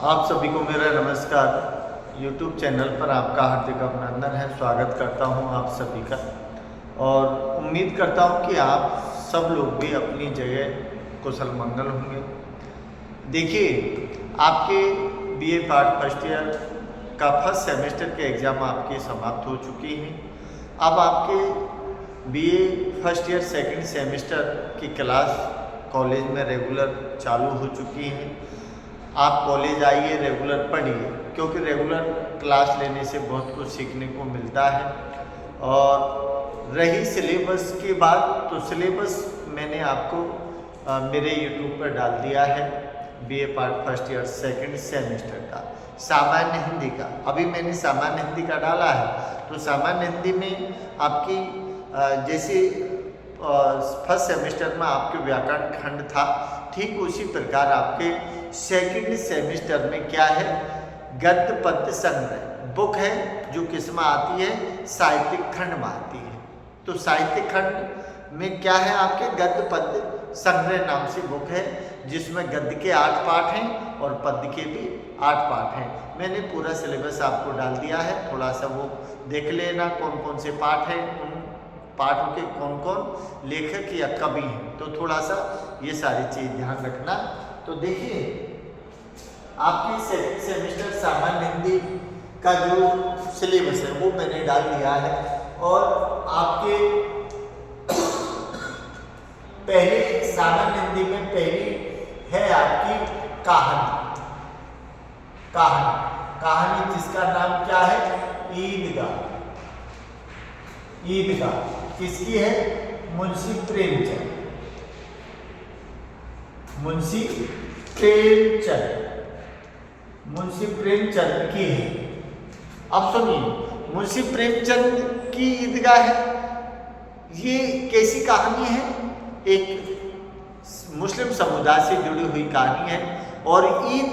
आप सभी को मेरा नमस्कार। YouTube चैनल पर आपका हार्दिक अभिनंदन है। स्वागत करता हूं आप सभी का और उम्मीद करता हूं कि आप सब लोग भी अपनी जगह कुशल मंगल होंगे। देखिए, आपके BA पार्ट फर्स्ट ईयर का फर्स्ट सेमेस्टर के एग्ज़ाम आपके समाप्त हो चुकी हैं। अब आपके BA first year second semester की क्लास कॉलेज में रेगुलर चालू हो चुकी हैं। आप कॉलेज आइए, रेगुलर पढ़िए, क्योंकि रेगुलर क्लास लेने से बहुत कुछ सीखने को मिलता है। और रही सिलेबस की बात, तो सिलेबस मैंने आपको मेरे YouTube पर डाल दिया है। BA part first year second semester का सामान्य हिंदी का अभी मैंने सामान्य हिंदी का डाला है। तो सामान्य हिंदी में आपकी जैसे फर्स्ट सेमेस्टर में आपके व्याकरण खंड था, ठीक उसी प्रकार आपके सेकंड सेमेस्टर में क्या है, गद्य पद्य संग्रह बुक है, जो किसमें आती है, साहित्यिक खंड में आती है। तो साहित्यिक खंड में क्या है, आपके गद्य पद्य संग्रह नाम से बुक है, जिसमें गद्य के 8 पाठ हैं और पद्य के भी 8 पाठ हैं। मैंने पूरा सिलेबस आपको डाल दिया है, थोड़ा सा वो देख लेना कौन कौन से पाठ हैं, उन पाठों के कौन कौन लेखक या कवि हैं। तो थोड़ा सा ये सारी चीज़ ध्यान रखना। तो देखिए, आपके सेकंड सेमेस्टर सामान्य हिंदी का जो सिलेबस है वो मैंने डाल दिया है। और आपके पहले सामान्य हिंदी में पहली है आपकी कहानी। कहानी जिसका नाम क्या है, ईदगाह। किसकी है, मुंशी प्रेमचंद की है। अब सुनिए, मुंशी प्रेमचंद की ईदगाह है। ये कैसी कहानी है, एक मुस्लिम समुदाय से जुड़ी हुई कहानी है। और ईद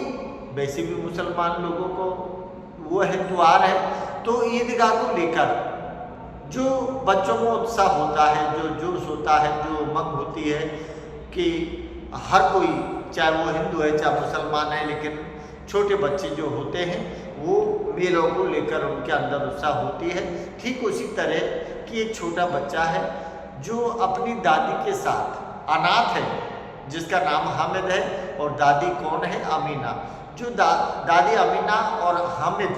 वैसे भी मुसलमान लोगों को वो है, त्योहार है। तो ईदगाह को लेकर जो बच्चों में उत्साह होता है, जो जोश होता है, जो उमंग होती है कि हर कोई, चाहे वो हिंदू है चाहे मुसलमान है, लेकिन छोटे बच्चे जो होते हैं वो मेलों को लेकर उनके अंदर उत्साह होती है। ठीक उसी तरह कि एक छोटा बच्चा है जो अपनी दादी के साथ अनाथ है, जिसका नाम हामिद है, और दादी कौन है, अमीना। जो दादी अमीना और हामिद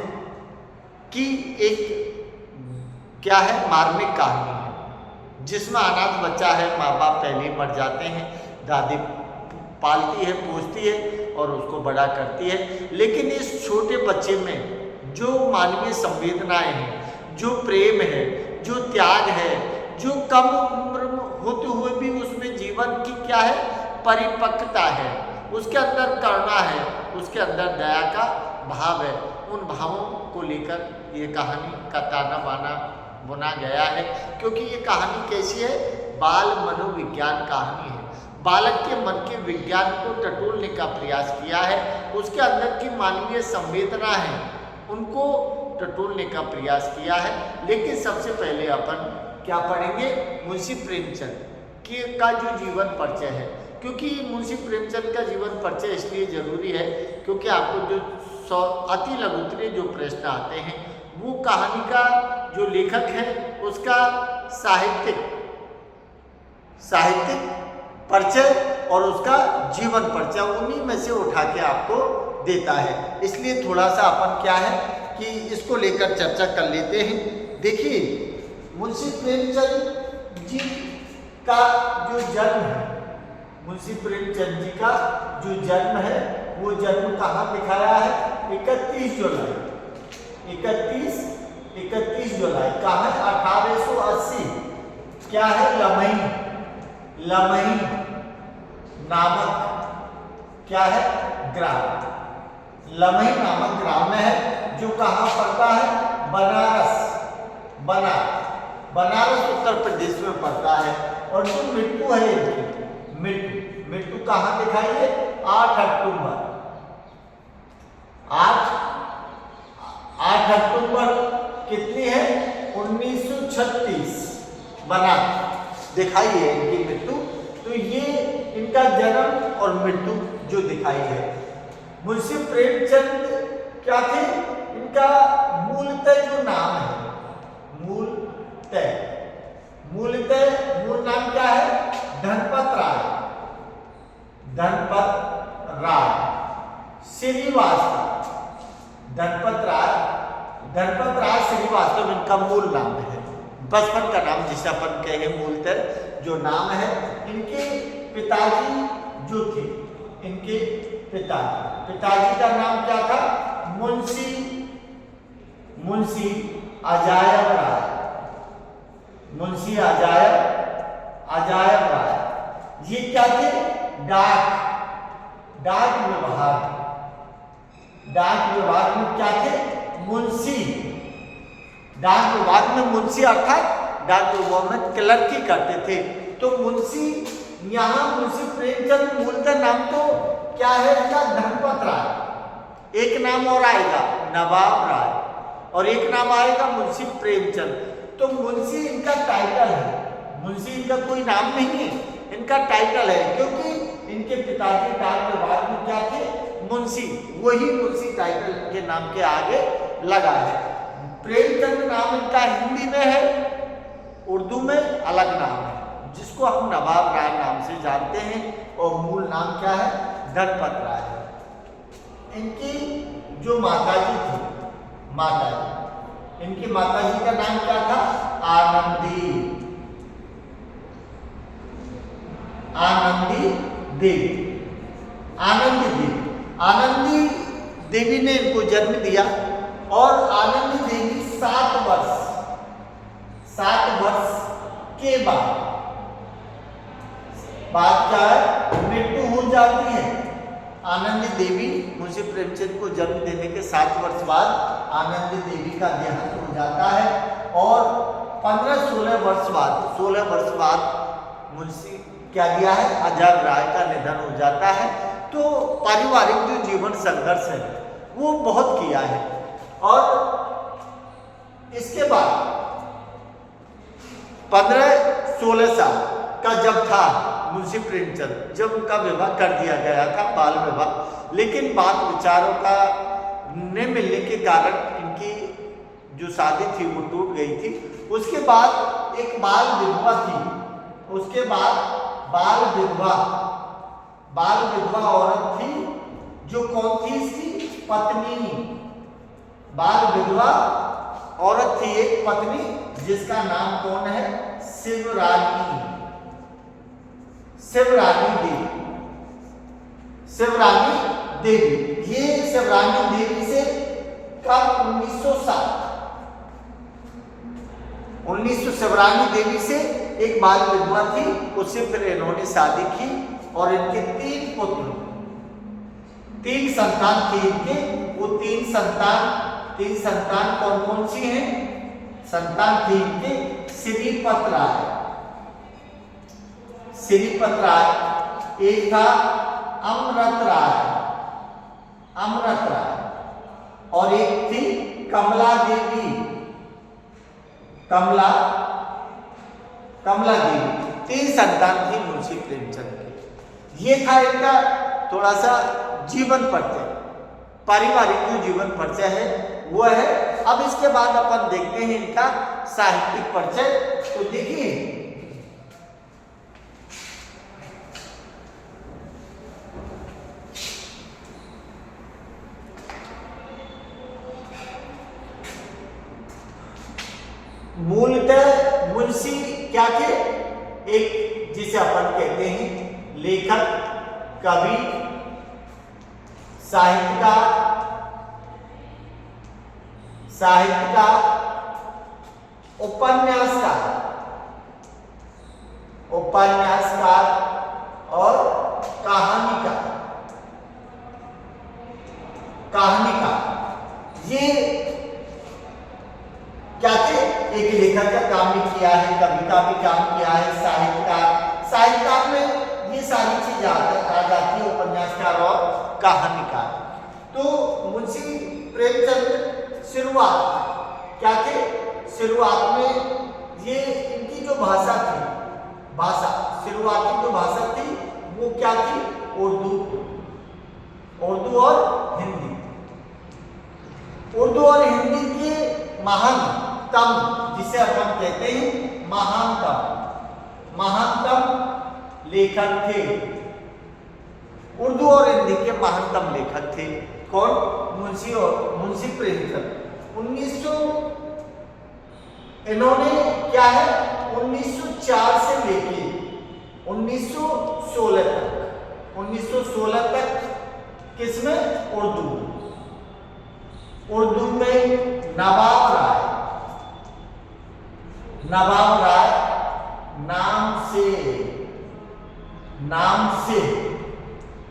की एक क्या है, मार्मिक कहानी है, जिसमें अनाथ बच्चा है, माँ बाप पहले ही मर जाते हैं, दादी पालती है, पोसती है और उसको बड़ा करती है। लेकिन इस छोटे बच्चे में जो मानवीय संवेदनाएं हैं, जो प्रेम है, जो त्याग है, जो कम उम्र होते हुए भी उसमें जीवन की क्या है, परिपक्वता है, उसके अंदर करुणा है, उसके अंदर दया का भाव है। उन भावों को लेकर ये कहानी का ताना बाना बुना गया है। क्योंकि ये कहानी कैसी है, बाल मनोविज्ञान कहानी है। बालक के मन के विज्ञान को टटोलने का प्रयास किया है, उसके अंदर की मानवीय संवेदना है उनको टटोलने का प्रयास किया है। लेकिन सबसे पहले अपन क्या पढ़ेंगे, मुंशी प्रेमचंद का जो जीवन परिचय है। क्योंकि मुंशी प्रेमचंद का जीवन परिचय इसलिए जरूरी है क्योंकि आपको जो अति लघुतरीय जो प्रश्न आते हैं, वो कहानी का जो लेखक है उसका साहित्यिक परिचय और उसका जीवन परिचय उन्हीं में से उठा के आपको देता है। इसलिए थोड़ा सा अपन क्या है कि इसको लेकर चर्चा कर लेते हैं। देखिए, मुंशी प्रेमचंद जी का जो जन्म है, मुंशी प्रेमचंद जी का जो जन्म है, वो जन्म कहाँ दिखाया है, 31 जुलाई कहाँ है, 1880। क्या है, लमही नामक क्या है, ग्राम, लमही नामक ग्राम में है, जो कहाँ पड़ता है, बनारस उत्तर प्रदेश में पड़ता है। और जो मृत्यु है, मृत्यु कहाँ दिखाई है, 8 अक्टूबर कितनी है, 1936 बना दिखाई है इनकी मृत्यु। तो ये इनका जन्म और मृत्यु जो दिखाई है। मुंशी प्रेमचंद क्या थे, इनका मूलतः जो नाम है, मूलतः मूल नाम क्या है, धनपत राय श्रीवास्तव, धनपत राय श्रीवास्तव इनका मूल नाम है। बचपन का नाम जिसे अपन कहेंगे मूलतः जो नाम है। इनके पिताजी जो थे, इनके पिताजी का नाम क्या था, मुंशी अजायब राय। ये क्या थे, डाक विभाग में क्या थे, मुंशी। डाक विभाग में मुंशी अर्थात डाक विभाग में क्लर्की करते थे। तो मुंशी, यहाँ मुंशी प्रेमचंद मूलतः नाम तो क्या है इनका, धनपत राय। एक नाम और आएगा नवाब राय, और एक नाम आएगा मुंशी प्रेमचंद। तो मुंशी इनका टाइटल है, मुंशी इनका कोई नाम नहीं है, इनका टाइटल है, क्योंकि इनके पिताजी डाक विभाग में क्या थे, मुंशी। वही मुंशी टाइटल के नाम के आगे लगा है। प्रेमचंद नाम इनका हिंदी में है, उर्दू में अलग नाम है, जिसको हम नवाब राय नाम से जानते हैं, और मूल नाम क्या है, धनपत राय है। इनकी जो माताजी थी, इनकी माताजी का नाम क्या था, आनंदी देवी ने इनको जन्म दिया, और आनंदी देवी 7 वर्ष के बाद क्या है, मृत्यु हो जाती है। आनंदी देवी मुंशी प्रेमचंद को जन्म देने के 7 वर्ष बाद आनंदी देवी का देहांत हो जाता है, और 15-16 वर्ष बाद मुंशी क्या दिया है, अजायब राय का निधन हो जाता है। तो पारिवारिक जो जीवन संघर्ष है वो बहुत किया है। और इसके बाद 15-16 साल का जब था मुंशी प्रेमचंद, जब उनका विवाह कर दिया गया था, बाल विवाह, लेकिन बात विचारों का न मिलने के कारण इनकी जो शादी थी वो टूट गई थी। उसके बाद एक बाल विधवा थी, उसके बाद बाल विधवा औरत थी, जो कौन थी, इसकी पत्नी। बाल विधवा औरत थी एक पत्नी, जिसका नाम कौन है, शिवरानी देवी। ये शिवरानी देवी से कब 1907 शिवरानी देवी से एक बाल विधवा थी, उससे फिर इन्होंने शादी की, और इनके 3 संतान थे इनके। वो 3 संतान कौन सी हैं, संतान थे इनके श्रीपत राय, एक था अमृत राय, और एक थी कमला देवी। 3 संतान थी मुंशी प्रेमचंद की। ये था इनका थोड़ा सा जीवन परिचय, पारिवारिक जो जीवन परिचय है वो है। अब इसके बाद अपन देखते हैं इनका साहित्यिक परिचय। तो देखिए, मूलतः मुंशी क्या थे, एक जिसे अपन कहते हैं लेखक, कवि, साहित्यकार, उपन्यासकार और कहानीकार। ये क्या थे, एक लेखक का काम भी किया है, कवि का भी काम किया है, साहित्यकार में ये सारी चीजें आ जाती है, उपन्यासकार और कहानीकार। तो मुंशी प्रेमचंद शुरुआत क्या थे, शुरुआत में ये इनकी जो भाषा थी, शुरुआती जो भाषा थी वो क्या थी, उर्दू उर्दू और हिंदी। उर्दू और हिंदी के महानतम, जिसे हम कहते हैं महानतम लेखक थे। उर्दू और हिंदी के महानतम लेखक थे कौन? मुंशी प्रेमचंद। 1900 इन्होंने क्या है 1904 से लेके 1916 तक किसमें? उर्दू में नवाब राय नाम से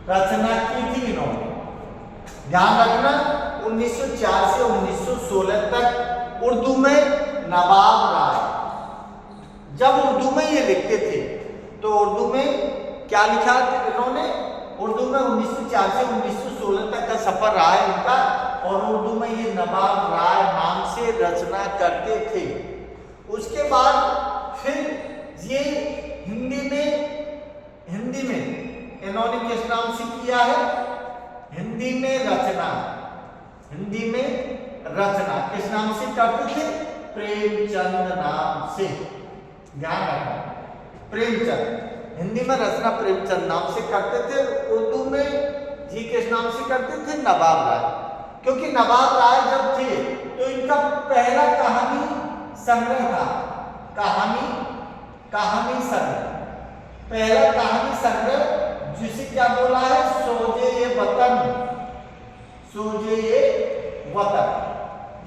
रचना की थी इन्होंने। ध्यान रखना 1904 से 1916 तक उर्दू में नवाब राय। जब उर्दू में ये लिखते थे तो उर्दू में क्या लिखा इन्होंने? उर्दू में 1904 से 1916 तक का सफर रहा है इनका, और उर्दू में ये नवाब राय नाम से रचना करते थे। उसके बाद फिर ये हिंदी में इन्होंने किस नाम से किया है? हिंदी में रचना किस नाम से करते थे? प्रेमचंद नाम से। ध्यान रखना, प्रेमचंद। हिंदी में रचना प्रेमचंद नाम से करते थे। उर्दू में जी किस नाम से करते थे? नवाब राय। क्योंकि नवाब राय जब थे तो इनका पहला कहानी संग्रह था। कहानी संग्रह, पहला कहानी संग्रह, जिसे क्या बोला है? सोजे ये वतन।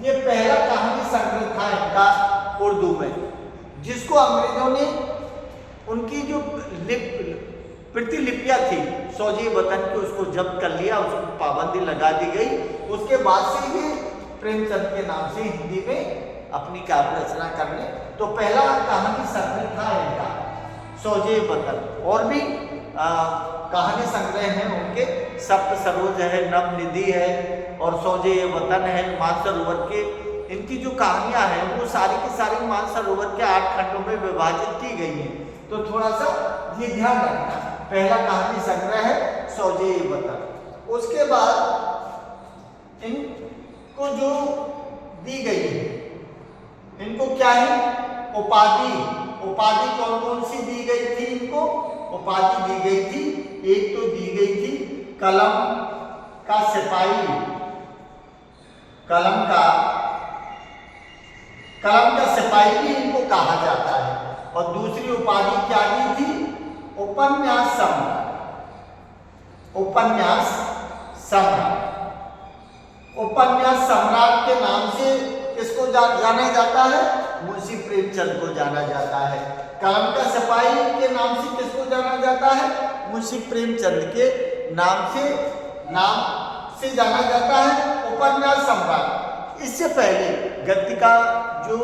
ये पहला कहानी संग्रह था इनका उर्दू में, जिसको अंग्रेजों ने उनकी जो प्रतिलिपियां थी सोजे वतन की, उसको जब्त कर लिया, उसको पाबंदी लगा दी गई। उसके बाद से ये प्रेमचंद के नाम से हिंदी में अपनी काव्य रचना करने, तो पहला कहानी संग्रह था इनका सोजे वतन। और भी कहानी संग्रह हैं उनके, सप्त सरोज है, नवनिधि है और सोजे वतन है। मानसरोवर के इनकी जो कहानियां हैं वो सारी की सारी मानसरोवर के 8 खंडों में विभाजित की गई हैं। तो थोड़ा सा ये ध्यान रखना, पहला कहानी संग्रह है सोजे वतन। उसके बाद इनको जो दी गई है, इनको क्या है? उपाधि कौन कौन सी दी गई थी? इनको उपाधि दी गई थी। एक तो दी गई थी कलम का सिपाही, कलम का सिपाही भी इनको कहा जाता है। और दूसरी उपाधि क्या दी थी? उपन्यास सम्राट के नाम से किसको जाना जाता है? मुंशी प्रेमचंद को जाना जाता है। कलम का सिपाही के नाम से किसको जाना जाता है? मुंशी प्रेमचंद के नाम से जाना जाता है उपन्यास सम्राट। इससे पहले गद्य का जो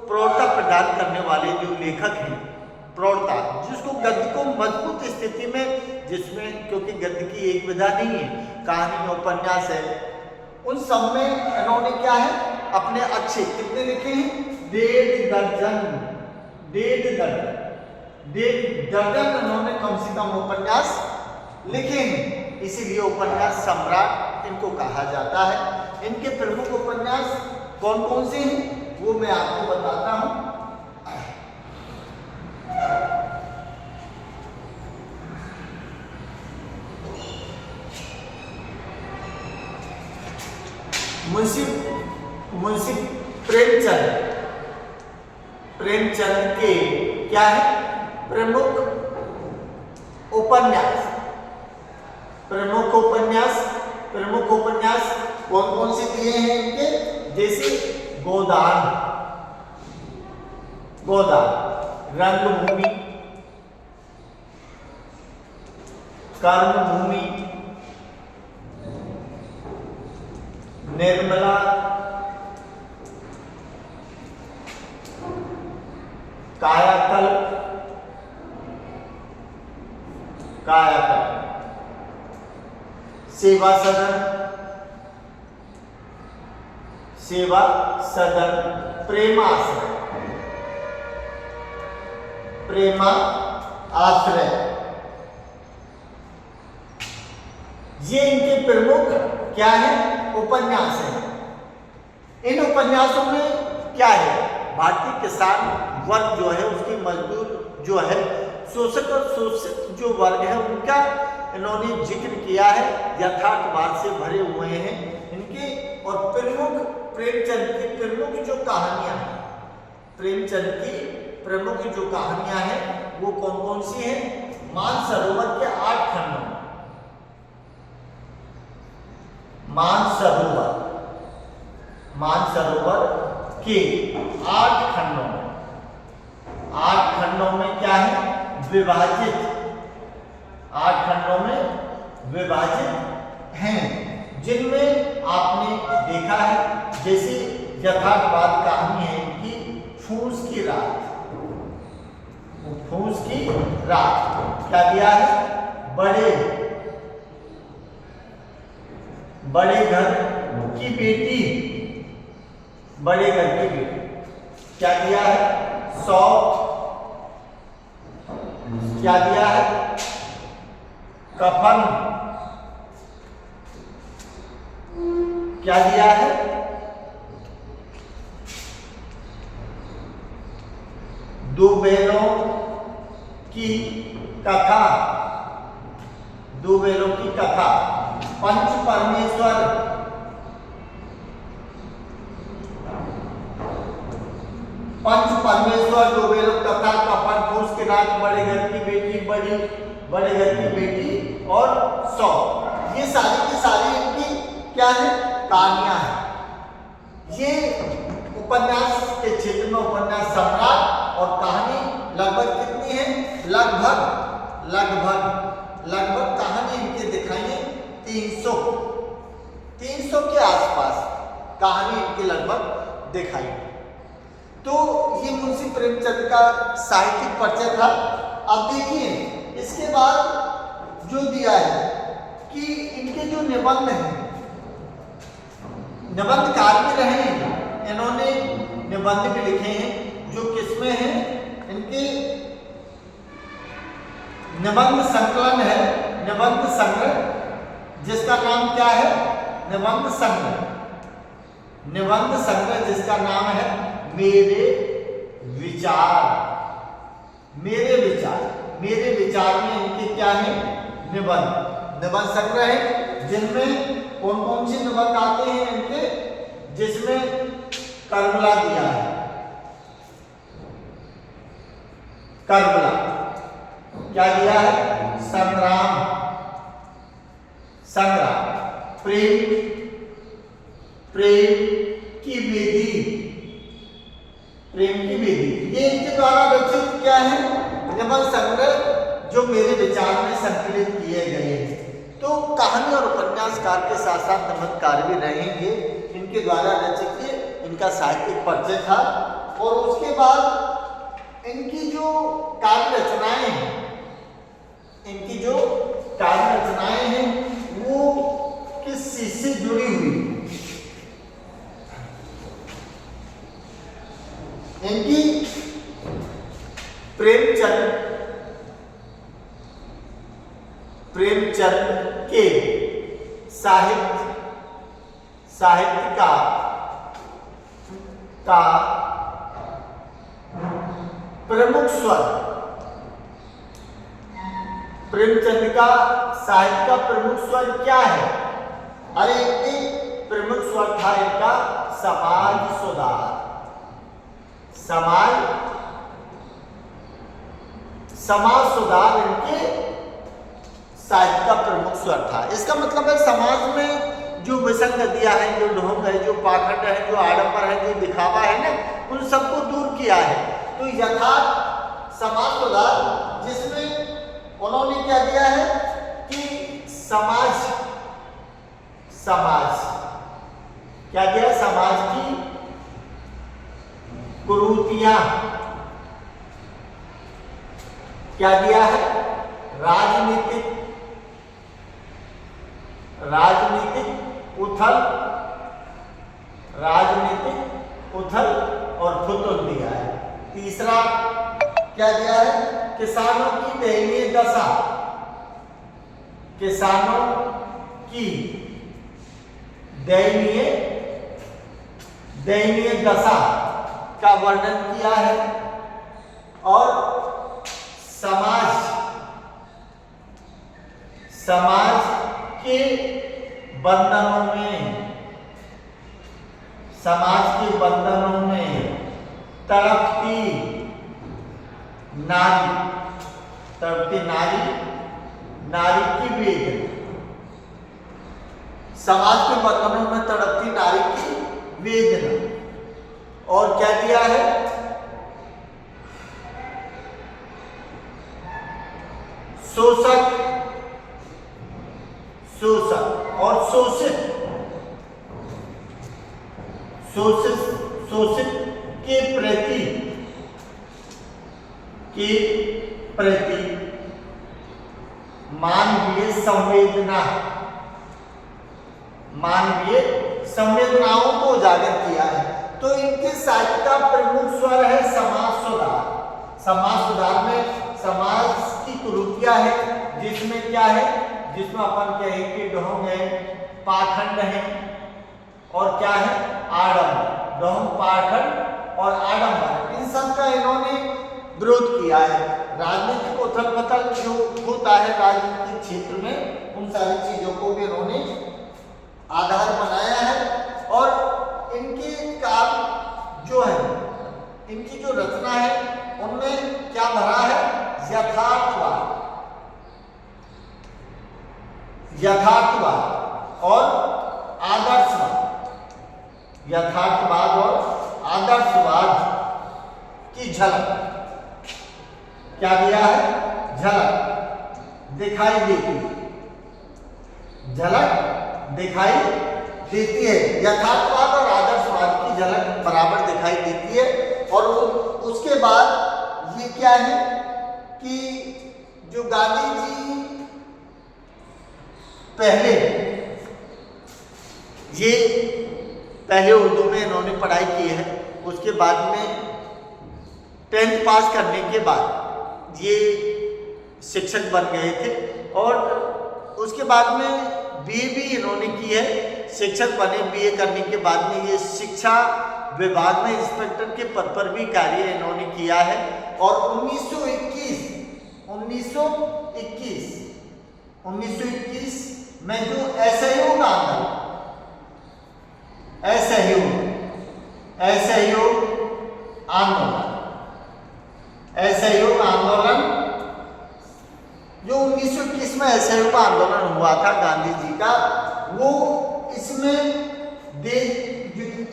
प्रौढ़ता प्रदान करने वाले जो लेखक हैं, प्रौढ़ता जिसको गद्य को मजबूत स्थिति में, जिसमें क्योंकि गद्य की एक विधा नहीं है, कहानी उपन्यास है, उन सब में इन्होंने क्या है अपने अच्छे कितने लिखे हैं? 1.5 दर्जन इन्होंने कम से कम उपन्यास लिखे हैं। इसीलिए उपन्यास सम्राट इनको कहा जाता है। इनके प्रमुख उपन्यास कौन कौन से हैं वो मैं आपको बताता हूं। मुंशी प्रेमचंद के क्या है प्रमुख उपन्यास कौन कौन से दिए हैं इनके? जैसे गोदान, रंगभूमि, कर्मभूमि, निर्मला, कायाकल्प, सेवा सदन, प्रेमा आश्रय, ये इनके प्रमुख क्या है, उपन्यास है। इन उपन्यासों में क्या है, भारतीय किसान वर्ग जो है उसकी मजदूर जो है, शोषक और शोषित जो वर्ग है उनका इन्होंने जिक्र किया है, यथार्थवाद से भरे हुए हैं इनके। और प्रमुख प्रेमचंद की प्रमुख जो कहानियां हैं, प्रेमचंद की प्रमुख जो कहानियां हैं वो कौन कौन सी हैं, मानसरोवर के 8 खंडों, मानसरोवर के 8 खंडों में, 8 खंडों में क्या है, विभाजित, 8 खंडों में विभाजित हैं, जिनमें आपने देखा है जैसे यथार्थवाद कहानी है इनकी फूस की रात, फूस की रात। क्या दिया है, बड़े घर की बेटी, बड़े घर की बेटी। क्या दिया है, 100। क्या दिया है, कफन। क्या दिया है, दो बैलों की कथा, दो बैलों की कथा। पंच परमेश्वर, दो बैलों कथा, कफन, फूस की रात, बड़े घर की बेटी, बड़े घर की बेटी और 100। ये सारी की सारी इनकी क्या है, कहानियां हैं। ये उपन्यास के क्षेत्र में उपन्यास सम्राट और कहानी लगभग कितनी है, लगभग कहानी इनकी दिखाई है 300 के आसपास कहानी इनकी लगभग दिखाई। तो ये मुंशी प्रेमचंद का साहित्यिक परिचय था। अब देखिए इसके बाद जो दिया है कि इनके जो निबंध हैं, निबंधकार भी रहे हैं, इन्होंने निबंध भी लिखे हैं जो किसमें हैं, इनके निबंध संकलन है, निबंध संग्रह, जिसका नाम क्या है, निबंध संग्रह जिसका नाम है मेरे विचार में इनके क्या है, निबंध संग्रह है, जिनमें कौन कौन से निबंध आते हैं इनके, जिसमें कर्मला दिया है, कर्मला। क्या दिया है, संग्राम, प्रेम की विधि, ये इनके द्वारा रचित क्या है, निबंध संग्रह जो मेरे विचार में संकलित किए गए हैं। तो कहानी और उपन्यासकार के साथ साथ निबंधकार भी रहेंगे, इनके द्वारा रचित इनका साहित्यिक परिचय था। और उसके बाद इनकी जो काव्य रचनाएं हैं, वो किस चीज से जुड़ी हुई, इनकी प्रेमचंद के साहित्य का प्रमुख स्वर, प्रेमचंद का साहित्य का प्रमुख स्वर क्या है, अरे इनके प्रमुख स्वर था इनका समाज सुधार इनके साहित्य का प्रमुख स्वर था। इसका मतलब है समाज में जो विसंगतियां हैं, जो ढोंग है, जो पाखंड है, जो आडंबर है, जो दिखावा है ना, उन सबको दूर किया है। तो यथार्थ समाज सुधार, जिसमें उन्होंने क्या दिया है कि समाज क्या दिया, समाज की कुरीतियां, क्या दिया है, राजनीतिक उथल और फुथल दिया है। तीसरा क्या दिया है, किसानों की दयनीय दशा, किसानों की दयनीय दशा का वर्णन किया है और समाज के बंधनों में तड़पती नारी की वेदना, समाज के बंधनों में तड़पती नारी की वेदना। और क्या दिया है? शोषक और शोषित के प्रति मानवीय संवेदनाओं को उजागर किया है। तो इनके साहित्य का प्रमुख स्वर है समाज सुधार में समाज की कुरीतियां है, जिसमें क्या है, जिसमें अपन कहें कि ढोंग है, पाखंड है और क्या है, आडंबर। ढोंग, पाखंड और आडंबर, इन सब का इन्होंने विरोध किया है। राजनीतिक उथल पुथल जो होता है राजनीतिक क्षेत्र में, उन सारी चीजों को भी इन्होंने आधार बनाया है। और इनके काम जो है, इनकी जो रचना है, उनमें क्या भरा है? यथार्थवाद और आदर्शवाद की झलक क्या दिया है? झलक दिखाई देती है। यथार्थवाद और आदर्शवाद की झलक बराबर दिखाई देती है। और उसके बाद ये क्या है कि जो गांधी जी पहले उर्दू में इन्होंने पढ़ाई की है। उसके बाद में 10th पास करने के बाद ये शिक्षक बन गए थे और उसके बाद में बीए भी इन्होंने की है। शिक्षक बने, बीए करने के बाद में ये शिक्षा विभाग में इंस्पेक्टर के पद पर भी कार्य इन्होंने किया है। और 1921 में जो असहयोग आंदोलन जो 1921 में असहयोग आंदोलन हुआ था गांधी जी का, वो इसमें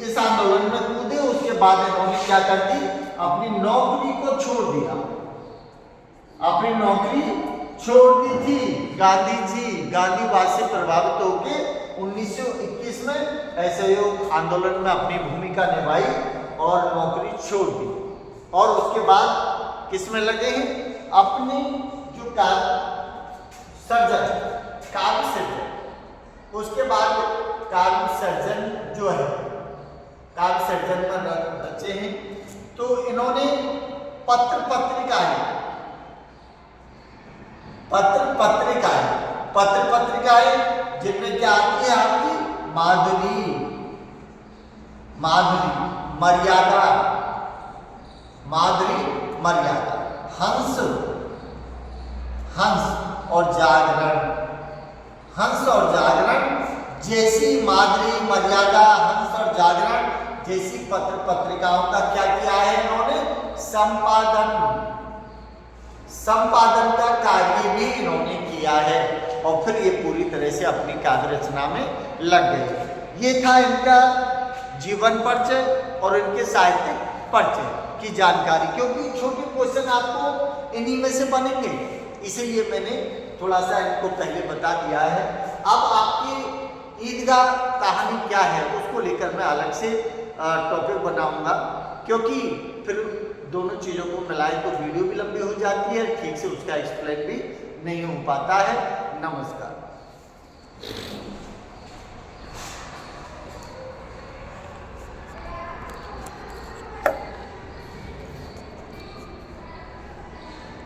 इस आंदोलन में कूदे। उसके बाद इन्होंने क्या कर दी? अपनी नौकरी को छोड़ दिया। अपनी नौकरी छोड़ दी थी गांधी जी, गांधीवाद से प्रभावित होकर 1921 में असहयोग आंदोलन में अपनी भूमिका निभाई और नौकरी छोड़ दी। और उसके बाद किसमें लगे हैं? अपने जो काव्य सर्जन, उसके बाद काव्य सर्जन जो है, काव्य सर्जन में बच्चे हैं। तो इन्होंने पत्रिकाएं जिनमें क्या आती है आपकी? माधुरी, मर्यादा, हंस और जागरण जैसी माधुरी, मर्यादा, हंस और जागरण जैसी पत्रिकाओं का क्या किया है इन्होंने? संपादन का कार्य भी इन्होंने किया है। और फिर ये पूरी तरह से अपनी काव्य रचना में लग गए। ये था इनका जीवन परिचय और इनके साहित्यिक परिचय की जानकारी, क्योंकि छोटे क्वेश्चन आपको इन्हीं में से बनेंगे, इसीलिए मैंने थोड़ा सा इनको पहले बता दिया है। अब आपकी ईदगाह कहानी क्या है उसको लेकर मैं अलग से टॉपिक बनाऊंगा, क्योंकि फिर दोनों चीज़ों को मिलाएं तो वीडियो भी लंबी हो जाती है, ठीक से उसका एक्सप्लेन भी नहीं हो पाता है। नमस्कार।